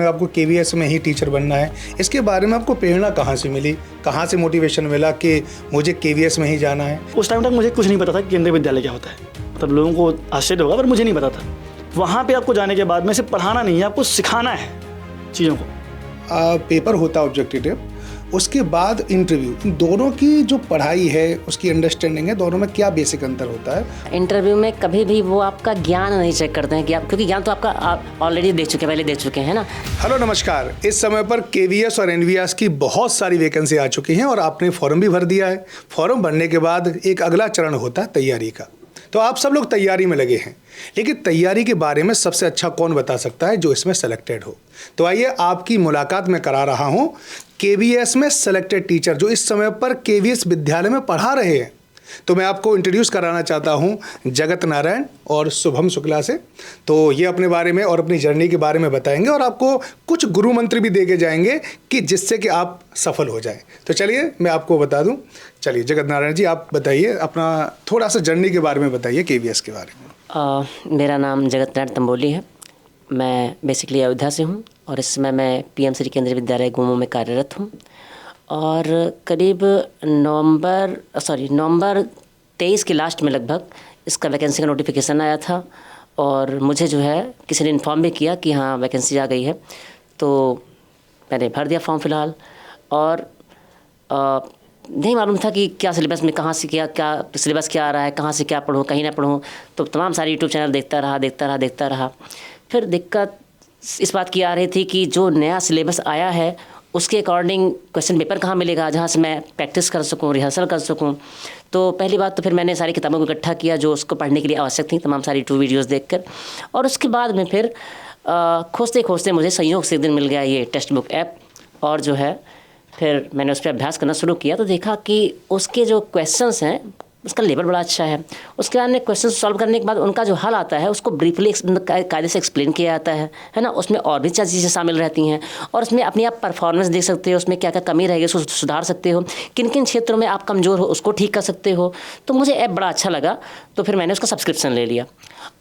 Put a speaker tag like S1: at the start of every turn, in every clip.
S1: में आपको केवीएस में ही टीचर बनना है, इसके बारे में आपको प्रेरणा कहाँ से मिली, कहाँ से मोटिवेशन मिला कि मुझे केवीएस में ही जाना है?
S2: उस टाइम तक मुझे कुछ नहीं पता था कि केंद्रीय विद्यालय क्या होता है। मतलब लोगों को आश्चर्य होगा पर मुझे नहीं पता था। वहाँ पे आपको जाने के बाद में सिर्फ पढ़ाना नहीं है, आपको सिखाना है चीज़ों को।
S1: पेपर होता है ऑब्जेक्टिव, उसके बाद इंटरव्यू, इन दोनों की जो पढ़ाई है उसकी अंडरस्टैंडिंग है, दोनों में क्या बेसिक अंतर होता है?
S3: इंटरव्यू में कभी भी वो आपका ज्ञान नहीं चेक करते हैं कि आप, क्योंकि ज्ञान तो आपका आप ऑलरेडी देख चुके हैं, पहले देख चुके हैं ना।
S1: हेलो नमस्कार, इस समय पर केवीएस और एनवीएस की बहुत सारी वैकेंसी आ चुकी हैं और आपने फॉर्म भी भर दिया है। फॉर्म भरने के बाद एक अगला चरण होता है तैयारी का। तो आप सब लोग तैयारी में लगे हैं, लेकिन तैयारी के बारे में सबसे अच्छा कौन बता सकता है जो इसमें सेलेक्टेड हो? तो आइए आपकी मुलाकात मैं करा रहा हूं केवीएस में सेलेक्टेड टीचर जो इस समय पर केवीएस विद्यालय में पढ़ा रहे हैं। तो मैं आपको इंट्रोड्यूस कराना चाहता हूं जगत नारायण और शुभम शुक्ला से। तो ये अपने बारे में और अपनी जर्नी के बारे में बताएंगे और आपको कुछ गुरु मंत्र भी दे के जाएंगे कि जिससे कि आप सफल हो जाएं। तो चलिए मैं आपको बता दूं। चलिए जगत नारायण जी, आप बताइए, अपना थोड़ा सा जर्नी के बारे में बताइए, केवीएस के बारे में।
S3: मेरा नाम जगत नारायण तंबोली है। मैं बेसिकली अयोध्या से हूँ और इस समय मैं पीएम श्री केंद्रीय विद्यालय गोमो में कार्यरत हूँ। और करीब नवंबर 23 के लास्ट में लगभग इसका वैकेंसी का नोटिफिकेशन आया था और मुझे जो है किसी ने इन्फॉर्म भी किया कि हाँ वैकेंसी आ गई है। तो मैंने भर दिया फॉर्म फ़िलहाल और नहीं मालूम था कि क्या सिलेबस में कहाँ से क्या सिलेबस क्या आ रहा है, कहाँ से क्या पढूँ, कहीं ना पढूँ। तो तमाम सारे यूट्यूब चैनल देखता रहा। फिर दिक्कत इस बात की आ रही थी कि जो नया सिलेबस आया है उसके अकॉर्डिंग क्वेश्चन पेपर कहाँ मिलेगा जहाँ से मैं प्रैक्टिस कर सकूँ, रिहर्सल कर सकूँ। तो पहली बात तो फिर मैंने सारी किताबों को इकट्ठा किया जो उसको पढ़ने के लिए आवश्यक थी, तमाम सारी यूट्यूब वीडियोज़ देखकर। और उसके बाद में फिर खोजते मुझे संयोग से एक दिन मिल गया ये टेक्स्ट बुक ऐप और जो है फिर मैंने उस पर अभ्यास करना शुरू किया। तो देखा कि उसके जो क्वेश्चंस हैं उसका लेवल बड़ा अच्छा है। उसके बाद में क्वेश्चन सॉल्व करने के बाद उनका जो हल आता है उसको ब्रीफली कायदे से एक्सप्लेन किया जाता है ना। उसमें और भी चीज़ें शामिल रहती हैं और उसमें अपनी आप परफॉर्मेंस देख सकते हो, उसमें क्या क्या कमी रहेगी उसको सुधार सकते हो, किन किन क्षेत्रों में आप कमज़ोर हो उसको ठीक कर सकते हो। तो मुझे ऐप बड़ा अच्छा लगा तो फिर मैंने उसका सब्सक्रिप्शन ले लिया।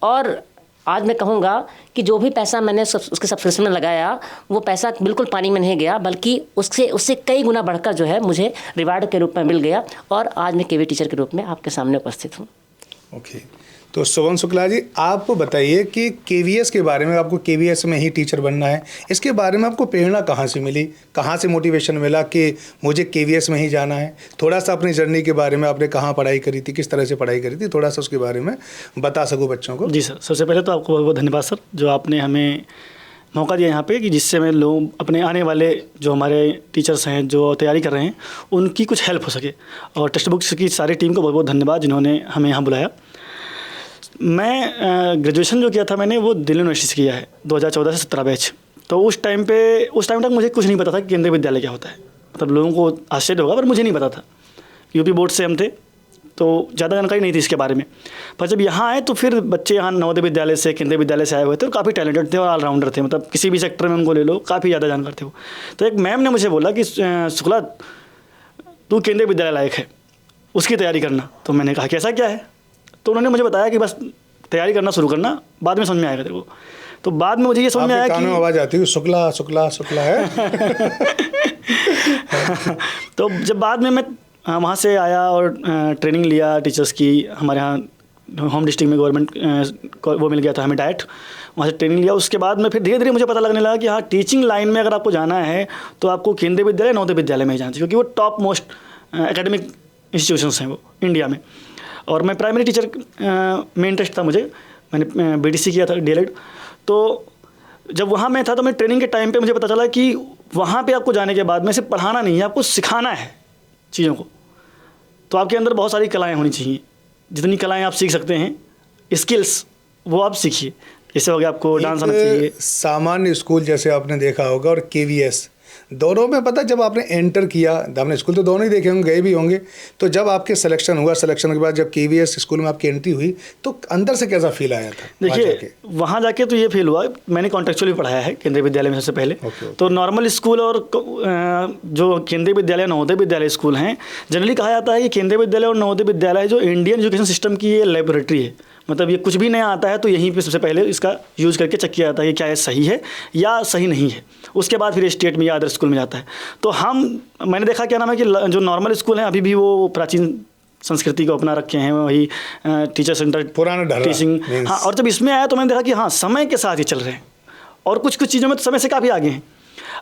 S3: और आज मैं कहूँगा कि जो भी पैसा मैंने उसके सब्सक्रिप्शन में लगाया वो पैसा बिल्कुल पानी में नहीं गया, बल्कि उससे कई गुना बढ़कर जो है मुझे रिवार्ड के रूप में मिल गया और आज मैं केवी टीचर के रूप में आपके सामने उपस्थित हूँ।
S1: ओके, तो शुभम शुक्ला जी, आप बताइए कि केवीएस के बारे में, आपको केवीएस में ही टीचर बनना है, इसके बारे में आपको प्रेरणा कहाँ से मिली, कहाँ से मोटिवेशन मिला कि मुझे केवीएस में ही जाना है? थोड़ा सा अपनी जर्नी के बारे में, आपने कहाँ पढ़ाई करी थी, किस तरह से पढ़ाई करी थी, थोड़ा सा उसके बारे में बता सको बच्चों को।
S2: जी सर, सबसे पहले तो आपको बहुत बहुत धन्यवाद सर जो आपने हमें मौका दिया यहाँ पे कि जिससे मैं लोग अपने आने वाले जो हमारे टीचर्स हैं जो तैयारी कर रहे हैं उनकी कुछ हेल्प हो सके। और टेक्स्ट बुक्स की सारी टीम को बहुत बहुत धन्यवाद जिन्होंने हमें यहाँ बुलाया। मैं ग्रेजुएशन जो किया था मैंने वो दिल्ली यूनिवर्सिटी से किया है 2014 से 17 बैच। तो उस टाइम तक मुझे कुछ नहीं पता था कि केंद्रीय विद्यालय क्या होता है। मतलब लोगों को आश्चर्य होगा पर मुझे नहीं पता था। यूपी बोर्ड से हम थे तो ज़्यादा जानकारी नहीं थी इसके बारे में। पर जब यहाँ आए तो फिर बच्चे यहाँ नवोदय विद्यालय से, केंद्रीय विद्यालय से आए हुए थे और काफ़ी टैलेंटेड थे और ऑलराउंडर थे। मतलब किसी भी सेक्टर में उनको ले लो, काफ़ी ज़्यादा जानकार थे वो। तो एक मैम ने मुझे बोला कि शुक्ला तू केंद्रीय विद्यालय लायक है, उसकी तैयारी करना। तो मैंने कहा कैसा क्या है? तो उन्होंने मुझे बताया कि बस तैयारी करना शुरू करना, बाद में समझ में आएगा तेरे को। तो बाद में मुझे ये समझ में आया कि
S1: आवाज़ आती है शुक्ला शुक्ला शुक्ला है।
S2: तो जब बाद में मैं वहाँ से आया और ट्रेनिंग लिया टीचर्स की, हमारे यहाँ होम डिस्ट्रिक्ट में गवर्नमेंट वो मिल गया था हमें डाइट, वहाँ से ट्रेनिंग लिया। उसके बाद में फिर धीरे धीरे मुझे पता लगने लगा कि हाँ टीचिंग लाइन में अगर आपको जाना है तो आपको केंद्रीय विद्यालय, नवोदय विद्यालय में ही जाना चाहिए क्योंकि वो टॉप मोस्ट एकेडमिक इंस्टीट्यूशंस हैं वो इंडिया में। और मैं प्राइमरी टीचर में इंटरेस्ट था मुझे, मैंने बीटीसी किया था डीएलएड। तो जब वहाँ मैं था तो मैं ट्रेनिंग के टाइम पे मुझे पता चला कि वहाँ पे आपको जाने के बाद में सिर्फ पढ़ाना नहीं है, आपको सिखाना है चीज़ों को। तो आपके अंदर बहुत सारी कलाएँ होनी चाहिए, जितनी कलाएँ आप सीख सकते हैं, स्किल्स वो आप सीखिए। जैसे हो गया आपको डांस आना चाहिए।
S1: सामान्य स्कूल जैसे आपने देखा होगा और केवीएस दोनों में, पता जब आपने एंटर किया, आपने स्कूल तो दोनों ही देखे होंगे, गए भी होंगे, तो जब आपके सिलेक्शन हुआ, सिलेक्शन के बाद जब केवीएस स्कूल में आपकी एंट्री हुई तो अंदर से कैसा फील आया था?
S2: देखिए वहाँ जाके तो ये फील हुआ, मैंने कॉन्टेक्चुअली पढ़ाया है केंद्रीय विद्यालय में सबसे पहले। तो नॉर्मल स्कूल और जो केंद्रीय विद्यालय, नवोदय विद्यालय स्कूल हैं, जनरली कहा जाता है कि केंद्रीय विद्यालय और नवोदय विद्यालय जो इंडियन एजुकेशन सिस्टम की ये लेबोरेटरी है, मतलब ये कुछ भी नया आता है तो यहीं पे सबसे पहले इसका यूज़ करके चेक किया जाता है कि क्या ये सही है या सही नहीं है। उसके बाद फिर स्टेट में या अदर स्कूल में जाता है। तो मैंने देखा क्या नाम है कि जो नॉर्मल स्कूल हैं अभी भी वो प्राचीन संस्कृति को अपना रखे हैं, वही टीचर सेंटर
S1: पुराना ढर्रा
S2: टीचिंग। हाँ, और जब इसमें आया तो मैंने देखा कि हाँ समय के साथ ही चल रहे हैं और कुछ कुछ चीज़ों में तो समय से काफ़ी आगे हैं।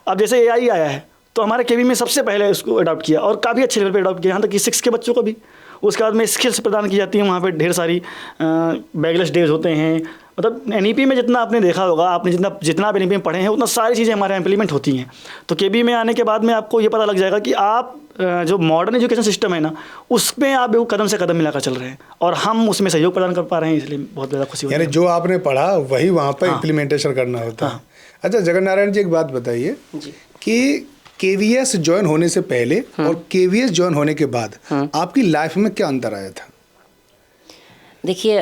S2: अब जैसे AI आया है तो हमारे केवी में सबसे पहले उसको अडॉप्ट किया और काफ़ी अच्छे लेवल पे अडॉप्ट किया, यहाँ तक कि 6 के बच्चों को भी। उसके बाद में स्किल्स प्रदान की जाती हैं, वहाँ पे ढेर सारी बैगलेस डेज होते हैं। मतलब NEP में जितना आपने देखा होगा, आपने जितना आप NEP में पढ़े हैं उतना सारी चीज़ें हमारे यहाँ इम्प्लीमेंट होती हैं। तो केबी में आने के बाद में आपको ये पता लग जाएगा कि आप जो मॉडर्न एजुकेशन सिस्टम है ना, उसमें आप कदम से कदम मिलाकर चल रहे हैं और हम उसमें सहयोग प्रदान कर पा रहे हैं, इसलिए बहुत ज़्यादा खुशी होती है।
S1: यानी जो आपने पढ़ा वही वहाँ पर इम्प्लीमेंटेशन करना होता है। अच्छा जगन नारायण जी, एक बात बताइए कि KVS ज्वाइन होने से पहले और KVS ज्वाइन होने के बाद आपकी लाइफ में क्या अंतर आया था?
S3: देखिए,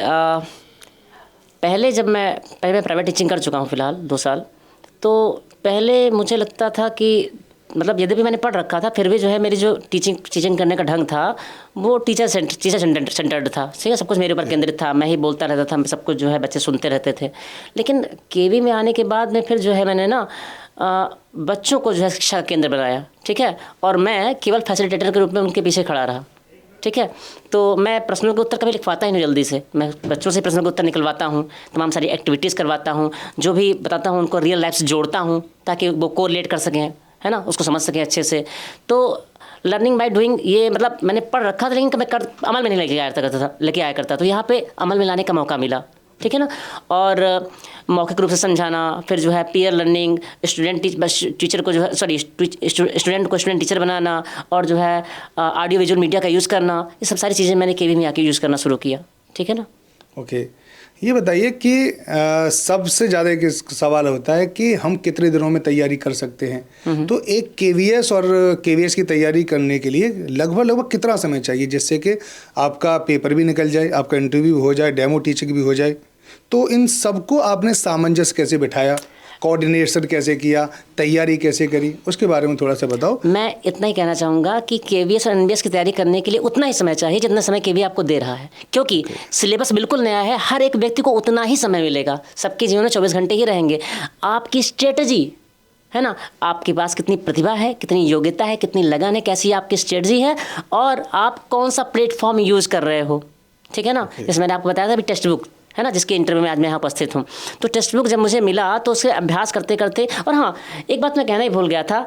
S3: पहले मैं प्राइवेट टीचिंग कर चुका हूँ फ़िलहाल 2 साल। तो पहले मुझे लगता था कि मतलब यद्यपि मैंने पढ़ रखा था फिर भी जो है मेरी जो टीचिंग करने का ढंग था वो टीचर सेंटर्ड था। ठीक है, सब कुछ मेरे ऊपर केंद्रित था, मैं ही बोलता रहता था, सब कुछ जो है बच्चे सुनते रहते थे। लेकिन केवी में आने के बाद में फिर जो है मैंने ना बच्चों को जो है शिक्षा केंद्र बनाया। ठीक है, और मैं केवल फैसिलिटेटर के रूप में उनके पीछे खड़ा रहा। ठीक है, तो मैं प्रश्नों के उत्तर कभी लिखवाता ही नहीं जल्दी से, मैं बच्चों से प्रश्नों के उत्तर निकलवाता हूँ, तमाम सारी एक्टिविटीज़ करवाता हूँ, जो भी बताता हूँ उनको रियल लाइफ से जोड़ता हूँ ताकि वो कोरिलेट कर सकें, है ना, उसको समझ सकें अच्छे से। तो लर्निंग बाय डूइंग, ये मतलब मैंने पढ़ रखा था लेकिन मैं अमल में नहीं लेके आया करता। तो यहाँ पे अमल में लाने का मौका मिला। ठीक है ना, और मौखिक रूप से समझाना, फिर जो है पीयर लर्निंग, टीचर को जो है स्टूडेंट को स्टूडेंट टीचर बनाना, और जो है ऑडियो विजुअल मीडिया का यूज़ करना, ये सब सारी चीज़ें मैंने केवी में आके यूज़ करना शुरू किया। ठीक है ना।
S1: ओके, ये बताइए कि सबसे ज़्यादा एक सवाल होता है कि हम कितने दिनों में तैयारी कर सकते हैं। तो एक KVS और KVS की तैयारी करने के लिए लगभग कितना समय चाहिए जिससे कि आपका पेपर भी निकल जाए, आपका इंटरव्यू भी हो जाए, डेमो टीचिंग भी हो जाए। तो इन सबको आपने सामंजस्य कैसे बिठाया, कोऑर्डिनेशन कैसे किया, तैयारी कैसे करी, उसके बारे में थोड़ा सा बताओ।
S3: मैं इतना ही कहना चाहूँगा कि KVS और NVS की तैयारी करने के लिए उतना ही समय चाहिए जितना समय केवी आपको दे रहा है, क्योंकि सिलेबस बिल्कुल नया है। हर एक व्यक्ति को उतना ही समय मिलेगा, सबके जीवन में 24 घंटे ही रहेंगे। आपकी स्ट्रेटजी है ना, आपके पास कितनी प्रतिभा है, कितनी योग्यता है, कितनी लगन है, कैसी आपकी स्ट्रेटजी है, और आप कौन सा प्लेटफॉर्म यूज़ कर रहे हो। ठीक है ना, जैसे मैंने आपको बताया था अभी टेक्स्ट बुक है ना, जिसके इंटरव्यू में आज मैं यहाँ उपस्थित हूँ। तो टेक्स्ट बुक जब मुझे मिला तो उसके अभ्यास करते करते, और हाँ एक बात मैं कहना ही भूल गया था,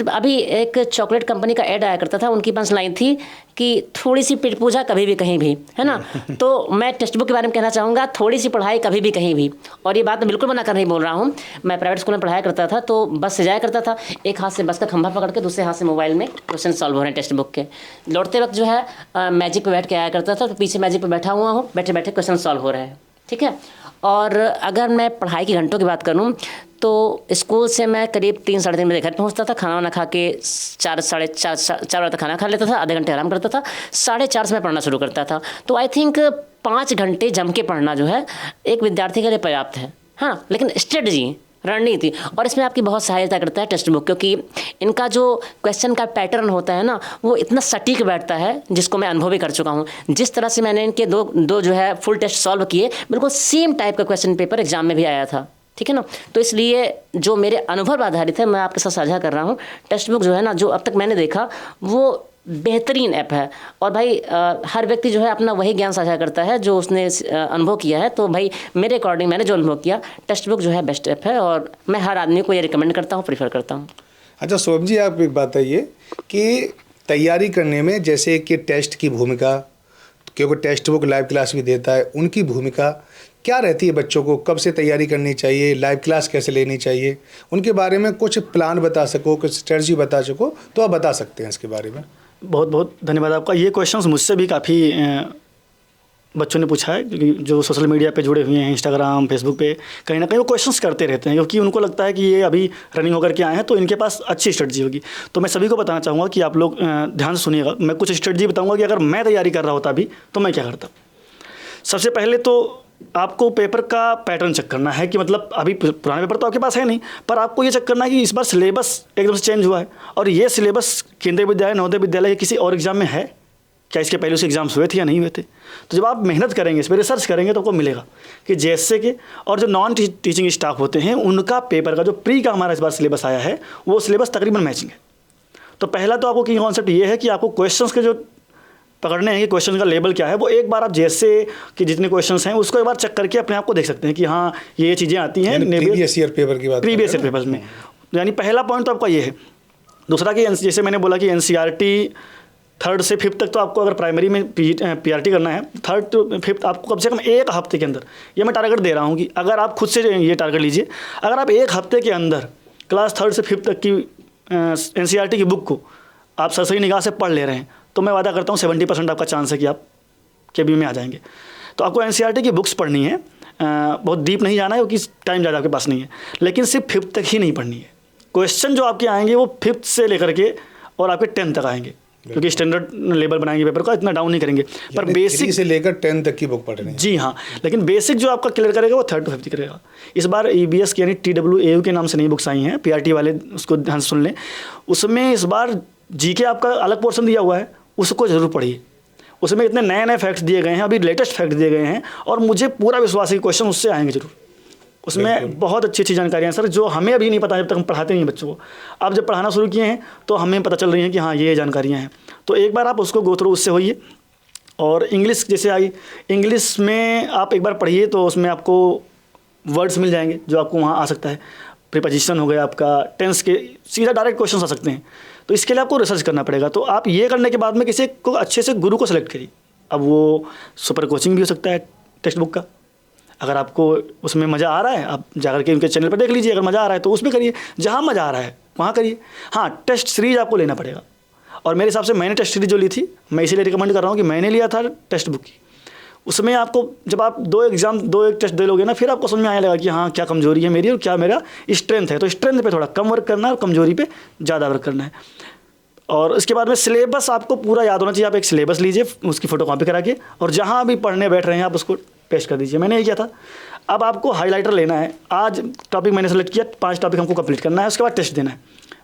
S3: अभी एक चॉकलेट कंपनी का ऐड आया करता था, उनकी पंच लाइन थी कि थोड़ी सी पेट पूजा कभी भी कहीं भी, है ना। तो मैं टेक्स्ट बुक के बारे में कहना चाहूँगा, थोड़ी सी पढ़ाई कभी भी कहीं भी। और ये बात मैं बिल्कुल मना कर नहीं बोल रहा हूँ। मैं प्राइवेट स्कूल में पढ़ाया करता था तो बस से जाया करता था, एक हाथ से बस का खंभा पकड़ के दूसरे हाथ से मोबाइल में क्वेश्चन सॉल्व हो रहे हैं टेक्स्ट बुक के। लौटते वक्त जो है मैजिक पर बैठ के आया करता था, तो पीछे मैजिक पर बैठा हुआ हूँ, बैठे बैठे क्वेश्चन सॉल्व हो रहे हैं। ठीक है, और अगर मैं पढ़ाई के घंटों की बात करूं तो स्कूल से मैं करीब 3 साढ़े 3 बजे घर पहुंचता था, खाना वाना खा के 4 साढ़े 4 बजे तक खाना खा लेता था, आधे घंटे आराम करता था, 4:30 से मैं पढ़ना शुरू करता था। तो आई थिंक 5 घंटे जम के पढ़ना जो है एक विद्यार्थी के लिए पर्याप्त है। हाँ, लेकिन स्ट्रेटजी, रणनीति, और इसमें आपकी बहुत सहायता करता है टेक्स्ट बुक, क्योंकि इनका जो क्वेश्चन का पैटर्न होता है ना वो इतना सटीक बैठता है, जिसको मैं अनुभव भी कर चुका हूँ। जिस तरह से मैंने इनके दो जो है फुल टेस्ट सॉल्व किए, बिल्कुल सेम टाइप का क्वेश्चन पेपर एग्जाम में भी आया था। ठीक है ना, तो इसलिए जो मेरे अनुभव आधारित है मैं आपके साथ साझा कर रहा हूँ। टेक्स्ट बुक जो है ना, जो अब तक मैंने देखा वो बेहतरीन ऐप है। और भाई हर व्यक्ति जो है अपना वही ज्ञान साझा करता है जो उसने अनुभव किया है। तो भाई मेरे अकॉर्डिंग मैंने जो अनुभव किया, टेक्स्ट बुक जो है बेस्ट ऐप है, और मैं हर आदमी को ये रिकमेंड करता हूँ, प्रीफर करता हूँ।
S1: अच्छा सोम जी, आप एक बात बताइए कि तैयारी करने में जैसे कि टेस्ट की भूमिका, क्योंकि टेक्स्ट बुक लाइव क्लास भी देता है, उनकी भूमिका क्या रहती है? बच्चों को कब से तैयारी करनी चाहिए, लाइव क्लास कैसे लेनी चाहिए, उनके बारे में कुछ प्लान बता सको, कुछ स्ट्रेटजी बता सको तो आप बता सकते हैं इसके बारे में।
S2: बहुत बहुत धन्यवाद आपका। ये क्वेश्चंस मुझसे भी काफ़ी बच्चों ने पूछा है, क्योंकि जो सोशल मीडिया पे जुड़े हुए हैं, इंस्टाग्राम, फेसबुक पे, कहीं ना कहीं वो क्वेश्चंस करते रहते हैं, क्योंकि उनको लगता है कि ये अभी रनिंग होकर के आए हैं तो इनके पास अच्छी स्ट्रेटजी होगी। तो मैं सभी को बताना चाहूँगा कि आप लोग ध्यान से सुनिएगा। मैं कुछ स्ट्रेटजी बताऊँगा कि अगर मैं तैयारी कर रहा होता अभी तो मैं क्या करता। सबसे पहले तो आपको पेपर का पैटर्न चेक करना है कि मतलब अभी पुराने पेपर तो आपके पास है नहीं, पर आपको ये चेक करना है कि इस बार सिलेबस एकदम से चेंज हुआ है और ये सिलेबस केंद्रीय विद्यालय, नवोदय विद्यालय या किसी और एग्जाम में है क्या इसके पहले से एग्जाम्स हुए थे या नहीं हुए थे। तो जब आप मेहनत करेंगे, इस पर रिसर्च करेंगे, तो आपको मिलेगा कि जैसे कि और जो नॉन टीचिंग स्टाफ होते हैं उनका पेपर का जो प्री का हमारा इस बार सिलेबस आया है वो सिलेबस तकरीबन मैचिंग है। तो पहला तो आपको की कॉन्सेप्ट ये है कि आपको क्वेश्चंस के जो पकड़ने हैं कि क्वेश्चन का लेवल क्या है, वो एक बार आप जैसे कि जितने क्वेश्चंस हैं उसको एक बार चेक करके अपने आप को देख सकते हैं कि हाँ ये चीज़ें आती हैं
S1: प्रीवियस ईयर पेपर की बात,
S2: प्रीवियस ईयर पेपर्स में। यानी पहला पॉइंट तो आपका ये है। दूसरा कि जैसे मैंने बोला कि एनसीईआरटी 3rd से 5th तक तो आपको अगर प्राइमरी में पीआरटी करना है, 3rd to 5th आपको कम से कम एक हफ्ते के अंदर, ये मैं टारगेट दे रहा हूँ कि अगर आप खुद से ये टारगेट लीजिए, अगर आप एक हफ्ते के अंदर क्लास 3rd से 5th तक की एनसीईआरटी की बुक को आप सरसरी निगाह से पढ़ ले रहे हैं तो मैं वादा करता हूँ 70% आपका चांस है कि आप केबी में आ जाएंगे। तो आपको एनसीईआरटी की बुक्स पढ़नी है, बहुत डीप नहीं जाना है क्योंकि टाइम ज़्यादा आपके पास नहीं है, लेकिन सिर्फ 5th तक ही नहीं पढ़नी है। क्वेश्चन जो आपके आएंगे वो 5th से लेकर के और आपके 10th तक आएंगे, क्योंकि स्टैंडर्ड लेवल बनाएंगे पेपर का, इतना डाउन नहीं करेंगे, पर बेसिक
S1: से लेकर 10 तक की बुक पढ़ रहे हैं।
S2: जी हाँ, लेकिन बेसिक जो आपका क्लियर करेगा वो 3rd to 5th करेगा। इस बार EBS की यानी TWAU के नाम से नई बुक्स आई हैं, PRT वाले उसको ध्यान से सुन लें। उसमें इस बार GK आपका अलग पोर्शन दिया हुआ है, उसको ज़रूर पढ़िए। उसमें इतने नए नए फैक्ट्स दिए गए हैं, अभी लेटेस्ट फैक्ट दिए गए हैं, और मुझे पूरा विश्वास है कि क्वेश्चन उससे आएंगे जरूर। उसमें बहुत अच्छी अच्छी जानकारियाँ सर जो हमें अभी नहीं पता जब तक हम पढ़ाते नहीं बच्चों को। अब जब पढ़ाना शुरू किए हैं तो हमें पता चल रही है कि हाँ ये जानकारियाँ हैं। तो एक बार आप उसको गो थ्रू उससे होइए। और इंग्लिश जैसे आई, इंग्लिश में आप एक बार पढ़िए तो उसमें आपको वर्ड्स मिल जाएंगे जो आपको वहाँ आ सकता है। प्रीपोजिशन हो गया आपका, टेंस के सीधा डायरेक्ट क्वेश्चन आ सकते हैं। तो इसके लिए आपको रिसर्च करना पड़ेगा। तो आप ये करने के बाद में किसी को अच्छे से गुरु को सेलेक्ट करिए। अब वो सुपर कोचिंग भी हो सकता है टेक्स्ट बुक का, अगर आपको उसमें मज़ा आ रहा है आप जाकर के उनके चैनल पर देख लीजिए। अगर मज़ा आ रहा है तो उसमें करिए, जहाँ मज़ा आ रहा है वहाँ करिए। हाँ, टेस्ट सीरीज आपको लेना पड़ेगा, और मेरे हिसाब से मैंने टेस्ट सीरीज जो ली थी, मैं इसीलिए रिकमेंड कर रहा हूँ कि मैंने लिया था टेक्स्ट बुक की। उसमें आपको जब आप दो एक टेस्ट दे लोगे ना, फिर आपको समझ में आने लगा कि हाँ क्या कमजोरी है मेरी और क्या मेरा स्ट्रेंथ है। तो स्ट्रेंथ पे थोड़ा कम वर्क करना है और कमजोरी पे ज़्यादा वर्क करना है। और इसके बाद में सिलेबस आपको पूरा याद होना चाहिए। आप एक सिलेबस लीजिए, उसकी फ़ोटो कॉपी करा के, और जहाँ भी पढ़ने बैठ रहे हैं आप उसको पेस्ट कर दीजिए। मैंने ये किया था। अब आपको हाईलाइटर लेना है। आज टॉपिक मैंने सेलेक्ट किया, 5 टॉपिक हमको कंप्लीट करना है, उसके बाद टेस्ट देना है।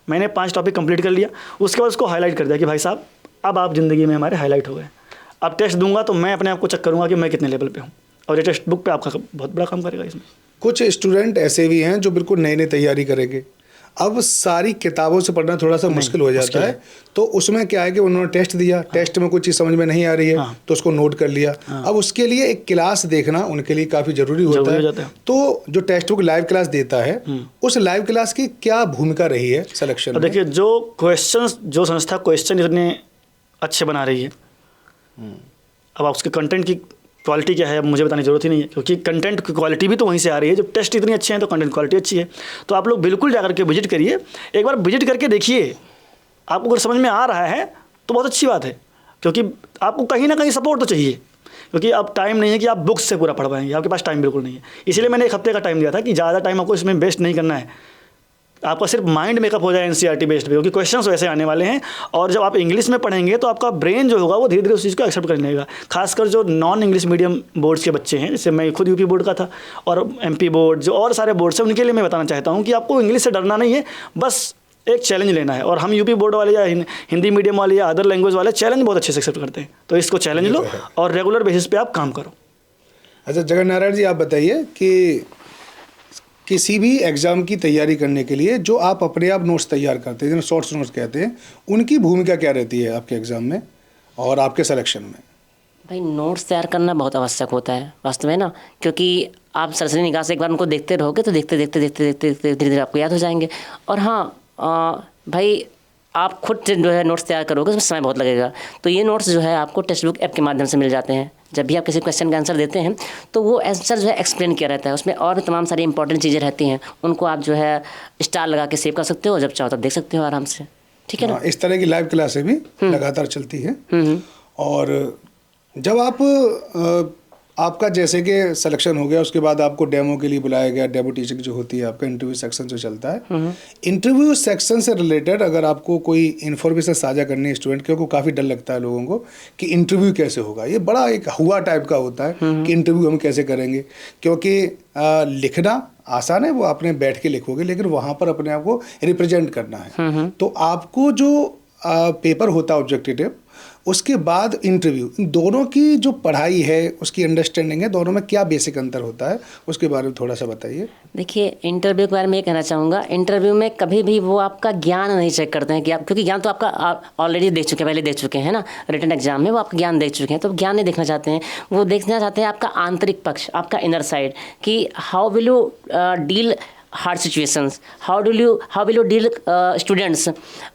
S2: मैंने 5 टॉपिक कंप्लीट कर लिया, उसके बाद उसको हाईलाइट कर दिया कि भाई साहब अब आप ज़िंदगी में हमारे हाईलाइट हो गए। अब टेस्ट दूंगा तो मैं अपने आप को चेक करूँगा कि मैं कितने लेवल पे हूँ, और ये टेक्स्ट बुक पे आपका बहुत बड़ा काम करेगा इसमें।
S1: कुछ स्टूडेंट ऐसे भी हैं जो बिल्कुल नई नई तैयारी करेंगे। अब सारी किताबों से पढ़ना थोड़ा सा मुश्किल हो जाता है। तो उसमें क्या है कि उन्होंने टेस्ट दिया, टेस्ट में कुछ चीज़ समझ में नहीं आ रही है तो उसको नोट कर लिया। अब उसके लिए एक क्लास देखना उनके लिए काफ़ी ज़रूरी होता है। तो जो टेक्स्ट बुक लाइव क्लास देता है, उस लाइव क्लास की क्या भूमिका रही है सिलेक्शन में?
S2: देखिए, जो क्वेश्चन, जो संस्था क्वेश्चन इतने अच्छे बना रही है, अब आप उसके कंटेंट की क्वालिटी क्या है अब मुझे बताने की जरूरत ही नहीं है, क्योंकि कंटेंट की क्वालिटी भी तो वहीं से आ रही है। जब टेस्ट इतनी अच्छे हैं तो कंटेंट क्वालिटी अच्छी है। तो आप लोग बिल्कुल जाकर के विजिट करिए, एक बार विजिट करके देखिए। आपको अगर समझ में आ रहा है तो बहुत अच्छी बात है, क्योंकि आपको कहीं ना कहीं सपोर्ट तो चाहिए, क्योंकि अब टाइम नहीं है कि आप बुक्स से पूरा पढ़ पाएंगे, आपके पास टाइम बिल्कुल नहीं है। इसीलिए मैंने 1 हफ्ते का टाइम दिया था कि ज़्यादा टाइम आपको इसमें वेस्ट नहीं करना है, आपका सिर्फ माइंड मेकअप हो जाए एनसीईआरटी बेस्ड पे, क्योंकि क्वेश्चंस वैसे आने वाले हैं। और जब आप इंग्लिश में पढ़ेंगे तो आपका ब्रेन जो होगा वो धीरे धीरे उस चीज़ को एक्सेप्ट करने लगेगा। खासकर जो नॉन इंग्लिश मीडियम बोर्ड्स के बच्चे हैं, जैसे मैं खुद यूपी बोर्ड का था और MP बोर्ड, जो और सारे बोर्ड्स हैं, उनके लिए मैं बताना चाहता हूँ कि आपको इंग्लिश से डरना नहीं है, बस एक चैलेंज लेना है। और हम यूपी बोर्ड वाले या हिंदी मीडियम वाले या अदर लैंग्वेज वाले चैलेंज बहुत अच्छे से एक्सेप्ट करते हैं। तो इसको चैलेंज लो और रेगुलर बेसिस पे आप काम करो।
S1: अच्छा जगन नारायण जी, आप बताइए कि किसी भी एग्ज़ाम की तैयारी करने के लिए जो आप अपने आप नोट्स तैयार करते हैं, जिन्हें शॉर्ट्स नोट्स कहते हैं, उनकी भूमिका क्या रहती है आपके एग्ज़ाम में और आपके सिलेक्शन में?
S3: भाई, नोट्स तैयार करना बहुत आवश्यक होता है वास्तव में ना, क्योंकि आप सरसरी निगाह से एक बार उनको देखते रहोगे तो देखते देखते देखते देखते धीरे धीरे आपको याद हो जाएंगे। और हाँ भाई, आप खुद जो है नोट्स तैयार करोगे उसमें समय बहुत लगेगा। तो ये नोट्स जो है आपको टेक्स्ट बुक ऐप के माध्यम से मिल जाते हैं। जब भी आप किसी क्वेश्चन का आंसर देते हैं तो वो आंसर जो है एक्सप्लेन किया रहता है, उसमें और भी तमाम सारी इंपॉर्टेंट चीज़ें रहती हैं, उनको आप जो है स्टार लगा के सेव कर सकते हो, जब चाहो तब देख सकते हो आराम से। ठीक है ना?
S1: इस तरह की लाइव क्लासें भी लगातार चलती हैं। और जब आप आपका जैसे कि सिलेक्शन हो गया, उसके बाद आपको डेमो के लिए बुलाया गया, डेमो टीचिंग जो होती है, आपका इंटरव्यू सेक्शन जो चलता है, इंटरव्यू सेक्शन से रिलेटेड अगर आपको कोई इन्फॉर्मेशन साझा करनी है स्टूडेंट के, काफ़ी डर लगता है लोगों को कि इंटरव्यू कैसे होगा। ये बड़ा एक हुआ टाइप का होता है कि इंटरव्यू हम कैसे करेंगे, क्योंकि लिखना आसान है, वो आपने बैठ के लिखोगे, लेकिन वहाँ पर अपने आप को रिप्रेजेंट करना है। तो आपको जो पेपर होता है ऑब्जेक्टिव, उसके बाद इंटरव्यू, इन दोनों की जो पढ़ाई है, उसकी अंडरस्टैंडिंग है, दोनों में क्या बेसिक अंतर होता है, उसके बारे में थोड़ा सा बताइए।
S3: देखिए, इंटरव्यू के बारे में ये कहना चाहूँगा, इंटरव्यू में कभी भी वो आपका ज्ञान नहीं चेक करते हैं कि आप, क्योंकि ज्ञान तो आपका आप ऑलरेडी देख चुके हैं, पहले देख चुके हैं ना, रिटन एग्जाम में वो आपका ज्ञान देख चुके हैं, तो ज्ञान नहीं देखना चाहते हैं, वो देखना चाहते हैं आपका आंतरिक पक्ष, आपका इनर साइड, कि how will you deal hard situations, how will you deal students,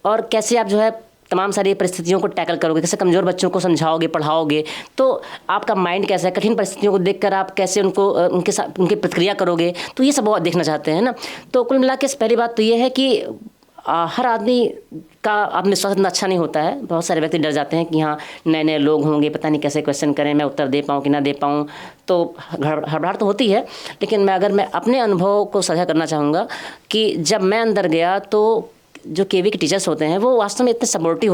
S3: और कैसे आप जो है तमाम सारी परिस्थितियों को टैकल करोगे, कैसे कमज़ोर बच्चों को समझाओगे, पढ़ाओगे, तो आपका माइंड कैसा है, कठिन परिस्थितियों को देखकर आप कैसे उनको उनके साथ उनकी प्रतिक्रिया करोगे, तो ये सब बहुत देखना चाहते हैं ना। तो कुल मिला के पहली बात तो ये है कि हर आदमी का आत्मविश्वास इतना अच्छा नहीं होता है। बहुत सारे व्यक्ति डर जाते हैं कि हाँ नए नए लोग होंगे, पता नहीं कैसे क्वेश्चन करें, मैं उत्तर दे पाऊँ कि ना दे पाऊँ, तो हड़बड़ाहट तो होती है। लेकिन मैं अपने अनुभव को साझा करना चाहूँगा कि जब मैं अंदर गया तो जो केवी के टीचर्स होते हैं वो वास्तव में इतने सपोर्टिव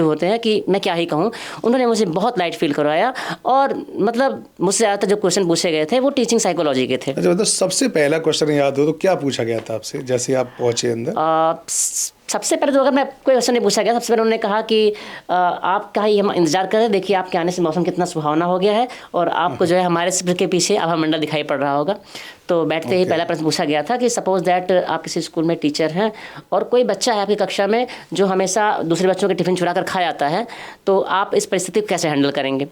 S3: होते हैं कि मैं क्या ही कहूँ। उन्होंने मुझे बहुत लाइट फील करवाया, और मतलब मुझसे ज़्यादातर जो क्वेश्चन पूछे गए थे वो टीचिंग साइकोलॉजी के थे।
S1: अच्छा, मतलब सबसे पहला क्वेश्चन याद हो तो क्या पूछा गया था आपसे जैसे आप पहुँचे अंदर?
S3: सबसे पहले तो अगर मैं कोई क्वेश्चन नहीं पूछा गया, सबसे पहले उन्होंने कहा कि आपका ही हम इंतजार कर रहे हैं, देखिए आपके आने से मौसम कितना सुहावना हो गया है, और आपको जो है हमारे शिविर के पीछे आभा मंडल दिखाई पड़ रहा होगा। तो बैठते ही पहला प्रश्न पूछा गया था कि सपोज दैट आप किसी स्कूल में टीचर हैं और कोई बच्चा है आपकी कक्षा में जो हमेशा दूसरे बच्चों के टिफिन चुरा कर खा जाता है, तो आप इस परिस्थिति को कैसे हैंडल करेंगे?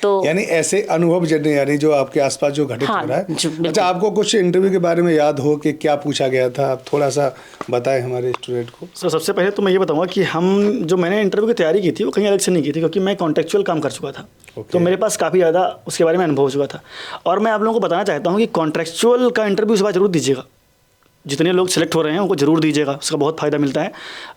S1: तो यानी ऐसे अनुभव जन्य, यानी जो आपके आसपास जो घटित हो रहा है। अच्छा, आपको कुछ इंटरव्यू के बारे में याद हो कि क्या पूछा गया था, आप थोड़ा सा बताएं हमारे स्टूडेंट को।
S2: सर सबसे पहले तो मैं ये बताऊंगा कि मैंने इंटरव्यू की तैयारी की थी वो कहीं अलग से नहीं की थी, क्योंकि मैं कॉन्ट्रेक्चुअल काम कर चुका था। तो मेरे पास काफ़ी ज़्यादा उसके बारे में अनुभव हो चुका था। और मैं आप लोगों को बताना चाहता हूँ कि कॉन्ट्रेक्चुअल का इंटरव्यू इस बार जरूर दीजिएगा, जितने लोग सेलेक्ट हो रहे हैं उनको जरूर दीजिएगा, उसका बहुत फ़ायदा मिलता है।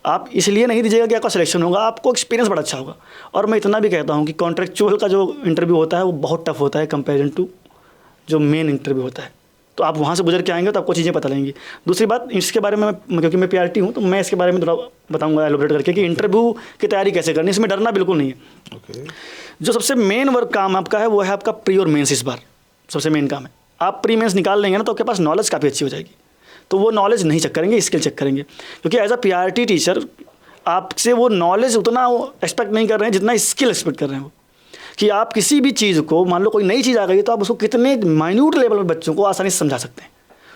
S2: आप इसलिए नहीं दीजिएगा कि आपका सिलेक्शन होगा, आपको एक्सपीरियंस बड़ा अच्छा होगा। और मैं इतना भी कहता हूँ कि कॉन्ट्रेक्चुअल का जो इंटरव्यू होता है वो बहुत टफ होता है कंपेरिजन टू जो मेन इंटरव्यू होता है। तो आप वहाँ से गुजर के आएंगे तो आपको चीज़ें पता लगेंगी। दूसरी बात, इसके बारे में क्योंकि मैं PRT हूँ तो मैं इसके बारे में थोड़ा बताऊँगा एलोबरेट करके कि इंटरव्यू की तैयारी कैसे करनी है। इसमें डरना बिल्कुल नहीं है। जो सबसे मेन वर्क काम आपका है वो है आपका प्री और मेंस। इस बार सबसे मेन काम है, आप प्री मेंस निकाल लेंगे ना तो आपके पास नॉलेज काफ़ी अच्छी हो जाएगी। तो वो नॉलेज नहीं चेक करेंगे, स्किल चेक करेंगे, क्योंकि एज अ PRT टीचर आपसे वो नॉलेज उतना एक्सपेक्ट नहीं कर रहे हैं जितना स्किल एक्सपेक्ट कर रहे हैं वो, कि आप किसी भी चीज़ को, मान लो कोई नई चीज़ आ गई तो आप उसको कितने माइन्यूट लेवल पर बच्चों को आसानी से समझा सकते हैं,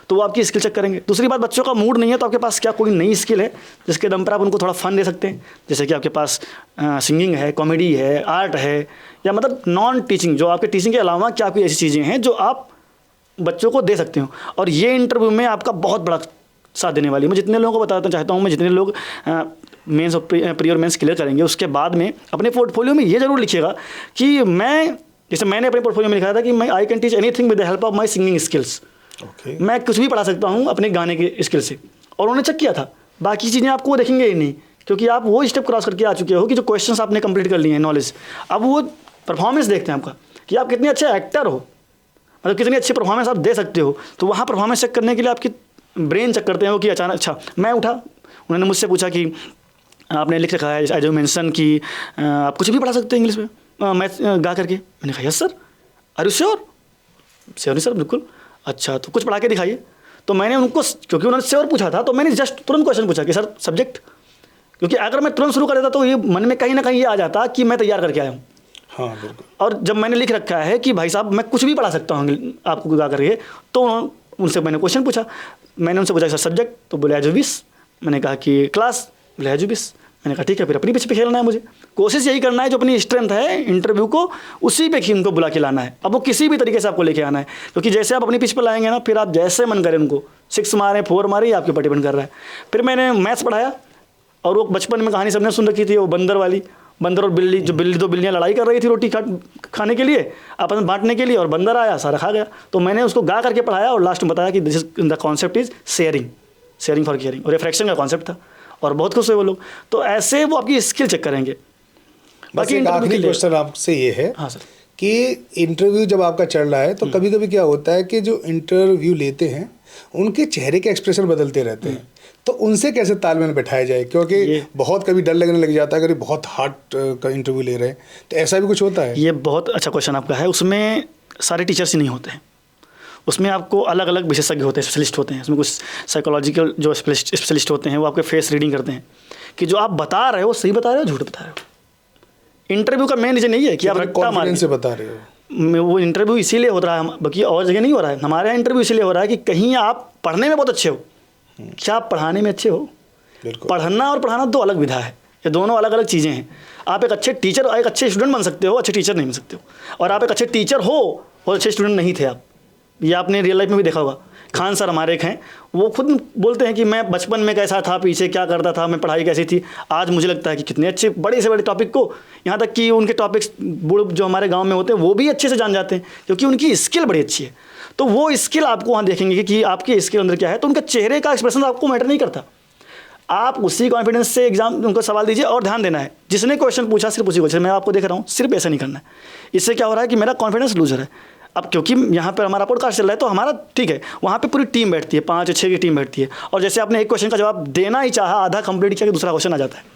S2: तो वो आपकी स्किल चेक करेंगे। दूसरी बात, बच्चों का मूड नहीं है तो आपके पास क्या कोई नई स्किल है जिसके दम पर आप उनको थोड़ा फन दे सकते हैं, जैसे कि आपके पास सिंगिंग है, कॉमेडी है, आर्ट है, या मतलब नॉन टीचिंग, जो आपके टीचिंग के अलावा क्या कोई ऐसी चीज़ें हैं जो आप बच्चों को दे सकते हो। और ये इंटरव्यू में आपका बहुत बड़ा साथ देने वाली है। मैं जितने लोगों को बताना चाहता हूँ, मैं जितने लोग मेंस और प्री और मेंस क्लियर करेंगे उसके बाद में अपने पोर्टफोलियो में ये जरूर लिखिएगा कि जैसे मैंने अपने पोर्टफोलियो में लिखा था कि I can teach anything with the help of my singing skills. मैं कुछ भी पढ़ा सकता हूँ अपने गाने के स्किल से। और उन्होंने चेक किया था, बाकी चीज़ें आपको वो देखेंगे ही नहीं, क्योंकि आप वो स्टेप क्रॉस करके आ चुके हो कि जो क्वेश्चंस आपने कंप्लीट कर लिए हैं, नॉलेज। अब वो परफॉर्मेंस देखते हैं आपका कि आप कितने अच्छे एक्टर हो, मतलब कितनी अच्छी परफॉर्मेंस आप दे सकते हो। तो वहाँ परफॉर्मेंस चेक करने के लिए आपकी ब्रेन चेक करते हैं वो कि अचानक, अच्छा मैं उठा, उन्होंने मुझसे पूछा कि आपने लिख रखा है आई जो मेंशन कि आप कुछ भी पढ़ा सकते हैं इंग्लिश में मैं गा करके। मैंने कहा yes sir, are you sure? Sure sir, बिल्कुल। अच्छा तो कुछ पढ़ा के दिखाइए। तो मैंने उनको, क्योंकि उन्होंने श्योर पूछा था, तो मैंने जस्ट तुरंत क्वेश्चन पूछा कि सर सब्जेक्ट, क्योंकि अगर मैं तुरंत शुरू कर देता तो ये मन में कहीं ना कहीं ये आ जाता कि मैं तैयार करके आया हूँ।
S1: हाँ बिल्कुल।
S2: और जब मैंने लिख रखा है कि भाई साहब मैं कुछ भी पढ़ा सकता हूँ आपको गा करके, तो उनसे मैंने क्वेश्चन पूछा। मैंने उनसे पूछा सर सब्जेक्ट, तो बोले एज यू विश। मैंने कहा कि क्लास, बोले एज यू विश। मैंने कहा ठीक है, फिर अपनी पिच पे खेलना है मुझे। कोशिश यही करना है जो अपनी स्ट्रेंथ है इंटरव्यू को उसी पे उनको बुला के लाना है। अब वो किसी भी तरीके से आपको लेके आना है, क्योंकि जैसे आप अपनी पिच पे लाएंगे ना, फिर आप जैसे मन करें उनको 6 मारें 4 मारें, आपके ऊपर डिपेंड कर रहा है। फिर मैंने मैथ्स पढ़ाया, और वो बचपन में कहानी सबने सुन रखी थी, वो बंदर वाली, बंदर और बिल्ली, जो दो बिल्लियाँ लड़ाई कर रही थी रोटी खाने के लिए, आपस में बांटने के लिए, और बंदर आया सारा खा गया। तो मैंने उसको गा करके पढ़ाया और लास्ट में बताया कि this is the concept is sharing for caring, और रिफ्रैक्शन का कॉन्सेप्ट था, और बहुत खुश हुए वो लोग। तो ऐसे वो आपकी स्किल चेक करेंगे।
S1: बाकी आखिरी क्वेश्चन आपसे ये है,
S2: हाँ सर,
S1: कि इंटरव्यू जब आपका चल रहा है तो कभी कभी क्या होता है कि जो इंटरव्यू लेते हैं उनके चेहरे के एक्सप्रेशन बदलते रहते हैं, तो उनसे कैसे तालमेल बैठाया जाए? क्योंकि बहुत कभी डर लगने लग जाता है अगर बहुत हार्ड का इंटरव्यू ले रहे हैं, तो ऐसा भी कुछ होता है?
S2: ये बहुत अच्छा क्वेश्चन आपका है। उसमें सारे टीचर्स ही नहीं होते हैं, उसमें आपको अलग अलग विशेषज्ञ होते हैं, स्पेशलिस्ट होते हैं। उसमें कुछ साइकोलॉजिकल जो स्पेशलिस्ट होते हैं वो आपके फेस रीडिंग करते हैं कि जो आप बता रहे हो सही बता रहे हो, झूठ बता रहे हो। इंटरव्यू का मेन रीज़न यही है कि आप रट्टा मार
S1: कॉन्फिडेंस से बता रहे हो।
S2: वो इंटरव्यू इसीलिए हो रहा है, बाकी और जगह नहीं हो रहा है। हमारे यहाँ इंटरव्यू इसीलिए हो रहा है कि कहीं आप पढ़ने में बहुत अच्छे हो, क्या आप पढ़ाने में अच्छे हो?
S1: बिल्कुल।
S2: पढ़ना और पढ़ाना दो अलग विधा है, ये दोनों अलग अलग चीज़ें हैं। आप एक अच्छे टीचर, एक अच्छे स्टूडेंट बन सकते हो, अच्छे टीचर नहीं बन सकते हो। और आप एक अच्छे टीचर हो और अच्छे स्टूडेंट नहीं थे आप, ये आपने रियल लाइफ में भी देखा होगा। खान सर हमारे एक हैं, वो खुद बोलते हैं कि मैं बचपन में कैसा था, पीछे क्या करता था, मैं पढ़ाई कैसी थी, आज मुझे लगता है कि कितने अच्छे बड़े से बड़े टॉपिक को, यहाँ तक कि उनके टॉपिक्स बूढ़ जो हमारे गांव में होते हैं वो भी अच्छे से जान जाते हैं, क्योंकि उनकी स्किल बड़ी अच्छी है। तो वो स्किल आपको वहाँ देखेंगे कि आपके स्किल अंदर क्या है, तो उनका चेहरे का एक्सप्रेशन आपको मैटर नहीं करता। आप उसी कॉन्फिडेंस से एग्जाम उनको सवाल दीजिए और ध्यान देना है, जिसने क्वेश्चन पूछा सिर्फ उसी क्वेश्चन मैं आपको देख रहा हूँ, सिर्फ ऐसा नहीं करना है। इससे क्या हो रहा है कि मेरा कॉन्फिडेंस लूजर है। अब क्योंकि यहाँ पर हमारा पॉडकास्ट चल रहा है तो हमारा ठीक है, वहाँ पे पूरी टीम बैठती है, 5 या 6 की टीम बैठती है, और जैसे आपने एक क्वेश्चन का जवाब देना ही चाहा, आधा कंप्लीट किया कि दूसरा क्वेश्चन आ जाता है।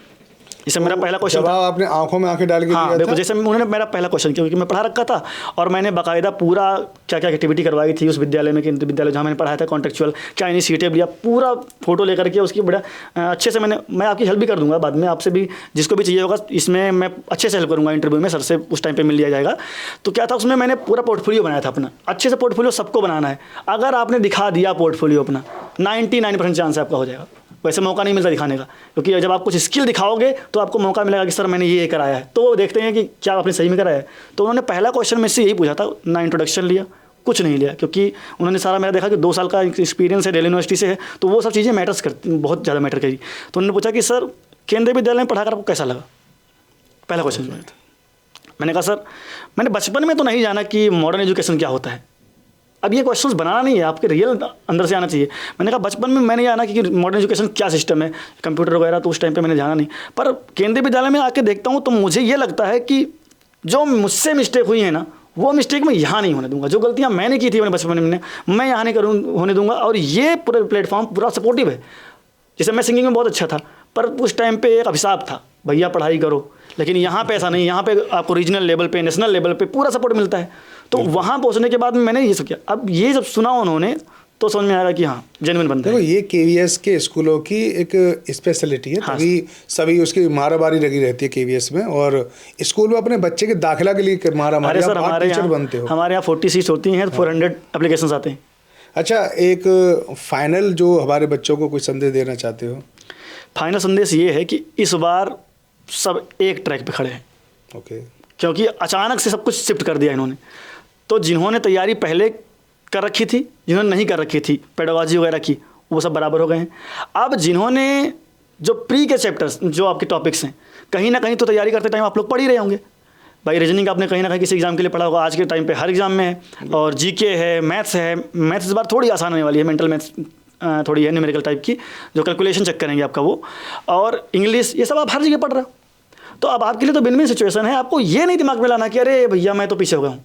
S2: जैसे मेरा पहला क्वेश्चन
S1: जवाब आपने आंखों में आंखें डाल के
S2: हाँ
S1: दिया
S2: बिल्कुल,
S1: था?
S2: जैसे उन्होंने मेरा पहला क्वेश्चन, क्योंकि मैं पढ़ा रखा था और मैंने बाकायदा पूरा क्या क्या एक्टिविटी करवाई थी उस विद्यालय में, केंद्रीय विद्यालय जहाँ मैंने पढ़ाया था, कॉन्टेक्चुअल क्या इनिशिएटिव लिया, पूरा फोटो लेकर के उसकी बड़ा अच्छे से मैं आपकी हेल्प भी कर दूंगा बाद में, आपसे भी जिसको भी चाहिए होगा इसमें मैं अच्छे से हेल्प करूँगा। इंटरव्यू में सर से उस टाइम पर मिल लिया जाएगा। तो क्या था उसमें मैंने पूरा पोर्टफोलियो बनाया था अपना, अच्छे से पोर्टफोलियो सबको बनाना है। अगर आपने दिखा दिया पोर्टफोलियो अपना, 99% चांस आपका हो जाएगा। वैसे मौका नहीं मिलता दिखाने का, क्योंकि जब आप कुछ स्किल दिखाओगे तो आपको मौका मिलेगा कि सर मैंने ये कराया है, तो वो देखते हैं कि क्या आपने सही में कराया है। तो उन्होंने पहला क्वेश्चन में से यही पूछा था, ना इंट्रोडक्शन लिया, कुछ नहीं लिया, क्योंकि उन्होंने सारा मेरा देखा कि 2 साल का एक्सपीरियंस है, दिल्ली यूनिवर्सिटी से है, तो वो सब चीज़ें मैटर्स करती, बहुत ज़्यादा मैटर करी। तो उन्होंने पूछा कि सर केंद्रीय विद्यालय में पढ़ाकर आपको कैसा लगा, पहला क्वेश्चन में था। मैंने कहा सर मैंने बचपन में तो नहीं जाना कि मॉडर्न एजुकेशन क्या होता है। अब ये क्वेश्चंस बनाना नहीं है, आपके रियल अंदर से आना चाहिए। मैंने कहा बचपन में मैंने जाना कि मॉडर्न एजुकेशन क्या सिस्टम है, कंप्यूटर वगैरह, तो उस टाइम पे मैंने जाना नहीं। पर केंद्रीय विद्यालय में आके देखता हूँ तो मुझे ये लगता है कि जो मुझसे मिस्टेक हुई है ना, वो मिस्टेक मैं यहाँ नहीं होने दूंगा। जो गलतियाँ मैंने की थी मैंने बचपन में, मैं यहाँ नहीं होने दूंगा। और ये पूरा प्लेटफॉर्म पूरा सपोर्टिव है। जैसे मैं सिंगिंग में बहुत अच्छा था, पर उस टाइम पे एक अभिशाप था, भैया पढ़ाई करो, लेकिन यहाँ पे ऐसा नहीं, यहाँ पे आपको रीजनल लेवल पे, नेशनल लेवल पे पूरा सपोर्ट मिलता है। तो वहाँ पहुँचने के बाद मैंने ये सब किया। अब ये जब सुना उन्होंने तो समझ में आएगा कि हाँ जेन्युइन बंदा है।
S1: देखो ये केवीएस के स्कूलों की एक स्पेशलिटी है, तभी सभी उसकी मारामारी लगी रहती है केवीएस में, और स्कूल में अपने बच्चे के दाखिला के लिए मारामारी।
S2: अरे सर हमारे यहाँ 40 सीट्स होती हैं, 400 एप्लीकेशंस आते हैं।
S1: अच्छा, एक फाइनल जो हमारे बच्चों को कोई संदेश देना चाहते हो?
S2: फाइनल संदेश ये है कि इस बार सब एक ट्रैक पे खड़े हैं।
S1: ओके।
S2: क्योंकि अचानक से सब कुछ शिफ्ट कर दिया इन्होंने। तो जिन्होंने तैयारी पहले कर रखी थी, जिन्होंने नहीं कर रखी थी पेडागॉजी वगैरह की, वो सब बराबर हो गए हैं। अब जिन्होंने जो प्री के चैप्टर्स, जो आपके टॉपिक्स हैं, कहीं ना कहीं तो तैयारी करते टाइम आप लोग पढ़ ही रहे होंगे भाई। रीजनिंग आपने कहीं ना कहीं किसी एग्जाम के लिए पढ़ा होगा, आज के टाइम पे हर एग्जाम में है। और जीके है, मैथ्स है। मैथ्स इस बार थोड़ी आसान होने वाली है, मेंटल मैथ्स थोड़ी है न्यूमेरिकल टाइप की, जो कैलकुलेशन चेक करेंगे आपका वो। और इंग्लिश, ये सब आप हर जगह पढ़ रहे हो। तो अब आपके लिए तो विन-विन सिचुएशन है। आपको ये नहीं दिमाग में लाना कि अरे भैया मैं तो पीछे हो गया हूँ।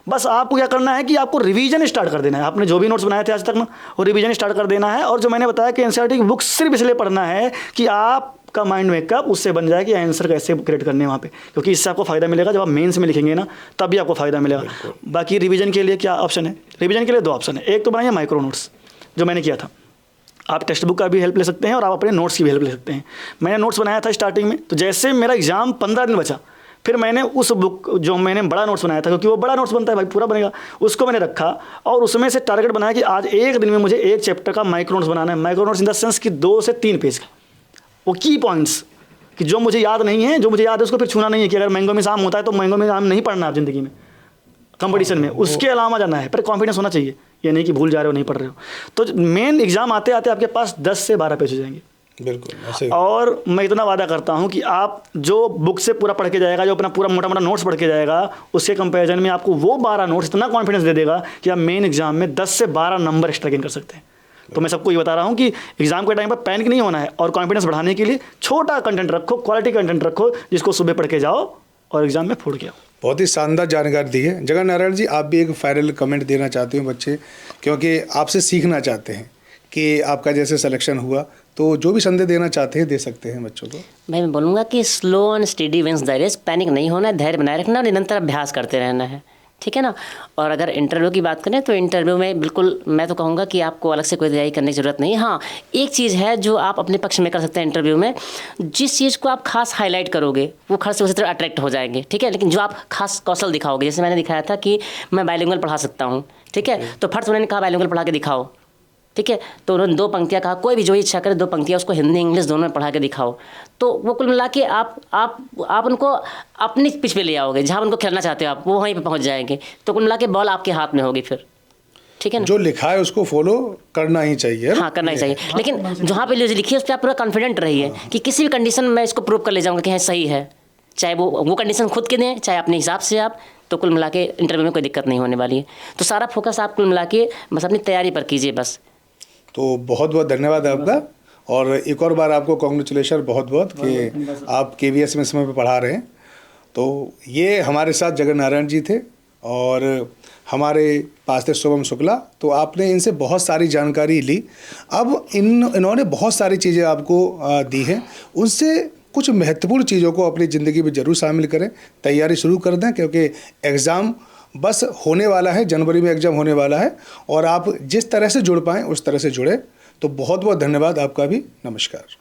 S2: बस आपको क्या करना है कि आपको रिवीजन स्टार्ट कर देना है। आपने जो भी नोट्स बनाए थे आज तक ना, वो रिवीजन स्टार्ट कर देना है। और जो मैंने बताया कि एनसीईआरटी की बुक सिर्फ इसलिए पढ़ना है कि आपका माइंड मेकअप उससे बन जाए कि आंसर कैसे क्रिएट करने हैं वहाँ पे, क्योंकि इससे आपको फायदा मिलेगा। जब आप मेंस में लिखेंगे ना, तब भी आपको फायदा मिलेगा। बाकी रिवीजन के लिए क्या ऑप्शन है? रिवीजन के लिए 2 ऑप्शन है। एक तो बनाइए माइक्रो नोट्स, जो मैंने किया था। आप टेक्स्ट बुक का भी हेल्प ले सकते हैं और आप अपने नोट्स की भी हेल्प ले सकते हैं। मैंने नोट्स बनाया था स्टार्टिंग में, तो जैसे मेरा एग्जाम 15 दिन बचा, फिर मैंने उस बुक जो मैंने बड़ा नोट्स बनाया था, क्योंकि वो बड़ा नोट्स बनता है भाई, पूरा बनेगा, उसको मैंने रखा और उसमें से टारगेट बनाया कि आज एक दिन में मुझे एक चैप्टर का माइक्रो नोट्स बनाना है। Micro notes in the sense कि 2 से 3 पेज का, वो की पॉइंट्स कि जो मुझे याद नहीं है, जो मुझे याद है उसको फिर छूना नहीं है। कि अगर मैंगो में आम होता है तो मैंगो में आम नहीं पढ़ना आप ज़िंदगी में, कंपटीशन में, उसके अलावा जाना है। पर कॉन्फिडेंस होना चाहिए, ये नहीं कि भूल जा रहे हो, नहीं पढ़ रहे हो। तो मेन एग्जाम आते आते आपके पास 10 से 12 पेज हो जाएंगे।
S1: बिल्कुल ऐसे।
S2: और मैं इतना वादा करता हूं कि आप जो बुक से पूरा पढ़ के जाएगा, जो अपना पूरा मोटा मोटा नोट्स पढ़ के जाएगा, उसके कंपैरिजन में आपको वो 12 नोट्स इतना कॉन्फिडेंस दे देगा कि आप मेन एग्जाम में 10 से 12 नंबर एक्स्ट्रा गेन कर सकते हैं। तो मैं सबको ये बता रहा हूँ कि एग्जाम के टाइम पर पैनिक नहीं होना है, और कॉन्फिडेंस बढ़ाने के लिए छोटा कंटेंट रखो, क्वालिटी कंटेंट रखो, जिसको सुबह पढ़ के जाओ और एग्जाम में फोड़ के आओ।
S1: बहुत ही शानदार जानकारी दी है। जगन नारायण जी, आप भी एक फाइनल कमेंट देना चाहते हो बच्चे, क्योंकि आपसे सीखना चाहते हैं कि आपका जैसे सिलेक्शन हुआ, तो जो भी संदेश देना चाहते हैं दे सकते हैं बच्चों को।
S3: भाई मैं बोलूँगा कि slow and steady wins the race. Panic नहीं होना है, धैर्य बनाए रखना और निरंतर अभ्यास करते रहना है, ठीक है ना। और अगर इंटरव्यू की बात करें तो इंटरव्यू में बिल्कुल मैं तो कहूँगा कि आपको अलग से कोई तैयारी करने की ज़रूरत नहीं। हाँ, एक चीज़ है जो आप अपने पक्ष में कर सकते हैं इंटरव्यू में, जिस चीज़ को आप खास हाईलाइट करोगे वो खास उसी तरह अट्रैक्ट हो जाएंगे, ठीक है। लेकिन जो आप खास कौशल दिखाओगे, जैसे मैंने दिखाया था कि मैं बाइलिंगुअल पढ़ा सकता हूँ, ठीक है, तो फर्स्ट उन्होंने कहा बाइलिंगुअल पढ़ा के दिखाओ, ठीक है, तो उन्होंने 2 पंक्तियाँ कहा, कोई भी जो इच्छा करे 2 पंक्तियाँ उसको हिंदी इंग्लिश दोनों में पढ़ा के दिखाओ, तो वो कुल मिला के आप उनको अपनी पिच पे ले आओगे, जहाँ उनको खेलना चाहते हो आप वो वहीं पे पहुँच जाएंगे, तो कुल मिला के बॉल आपके हाथ में होगी फिर, ठीक है ना।
S1: जो लिखा है उसको फॉलो करना ही चाहिए।
S3: हाँ, करना ही चाहिए, लेकिन जहाँ पे लिखी है उस पर आप पूरा कॉन्फिडेंट रहिए कि किसी भी कंडीशन में इसको प्रूव कर ले जाऊँगा कि हाँ सही है, चाहे वो कंडीशन खुद के दें चाहे अपने हिसाब से आप, तो कुल मिला के इंटरव्यू में कोई दिक्कत नहीं होने वाली है। तो सारा फोकस आप कुल मिला के बस अपनी तैयारी पर कीजिए बस।
S1: तो बहुत बहुत धन्यवाद आपका, और एक और बार आपको कॉन्ग्रेचुलेशन बहुत बहुत कि आप KVS में समय पे पढ़ा रहे हैं। तो ये हमारे साथ जगन नारायण जी थे और हमारे पास थे शुभम शुक्ला। तो आपने इनसे बहुत सारी जानकारी ली। अब इन्होंने बहुत सारी चीज़ें आपको दी हैं, उनसे कुछ महत्वपूर्ण चीज़ों को अपनी ज़िंदगी में ज़रूर शामिल करें, तैयारी शुरू कर दें, क्योंकि एग्ज़ाम बस होने वाला है, जनवरी में एग्ज़ाम होने वाला है, और आप जिस तरह से जुड़ पाएँ उस तरह से जुड़े। तो बहुत बहुत धन्यवाद आपका भी, नमस्कार।